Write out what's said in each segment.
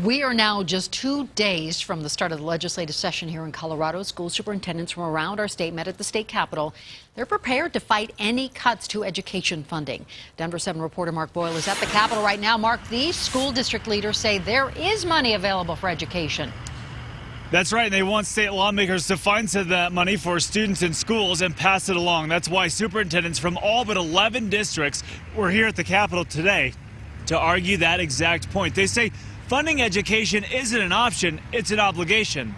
We are now just 2 days from the start of the legislative session here in Colorado. School superintendents from around our state met at the state capitol. They're prepared to fight any cuts to education funding. Denver 7 reporter Mark Boyle is at the capitol right now. Mark, these school district leaders say there is money available for education. That's right. They want state lawmakers to find some of that money for students in schools and pass it along. That's why superintendents from all but 11 districts were here at the Capitol today to argue that exact point. They say funding education isn't an option, it's an obligation.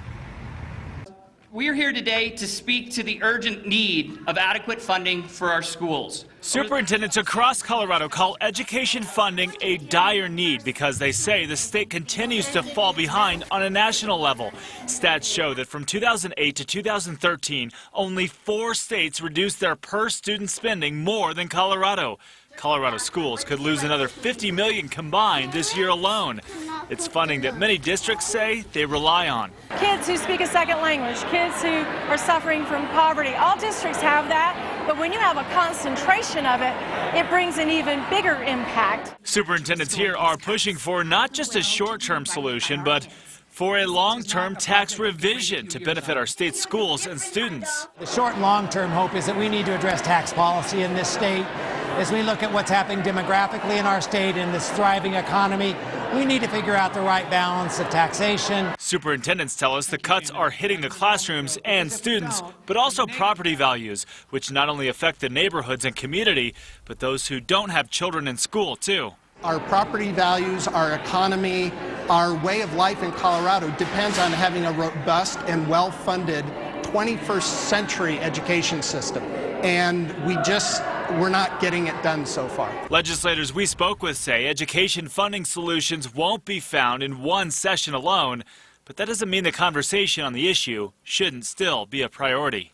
We're here today to speak to the urgent need of adequate funding for our schools. Superintendents across Colorado call education funding a dire need because they say the state continues to fall behind on a national level. Stats show that from 2008 to 2013, only 4 states reduced their per-student spending more than Colorado. Colorado schools could lose another $50 million combined this year alone. It's funding that many districts say they rely on. Kids who speak a second language, kids who are suffering from poverty, all districts have that, but when you have a concentration of it, it brings an even bigger impact. Superintendents here are pushing for not just a short-term solution, but for a long-term tax revision to benefit our state schools and students. The short and long-term hope is that we need to address tax policy in this state. As we look at what's happening demographically in our state and this thriving economy, we need to figure out the right balance of taxation. Superintendents tell us the cuts are hitting the classrooms and students, but also property values, which not only affect the neighborhoods and community, but those who don't have children in school, too. Our property values, our economy, our way of life in Colorado depends on having a robust and well-funded 21st century education system. And we're not getting it done so far. Legislators we spoke with say education funding solutions won't be found in one session alone, but that doesn't mean the conversation on the issue shouldn't still be a priority.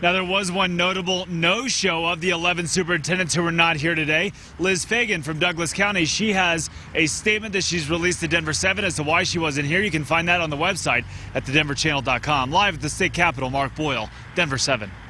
Now, there was one notable no-show of the 11 superintendents who were not here today. Liz Fagan from Douglas County, she has a statement that she's released to Denver 7 as to why she wasn't here. You can find that on the website at thedenverchannel.com. Live at the state capitol, Mark Boyle, Denver 7.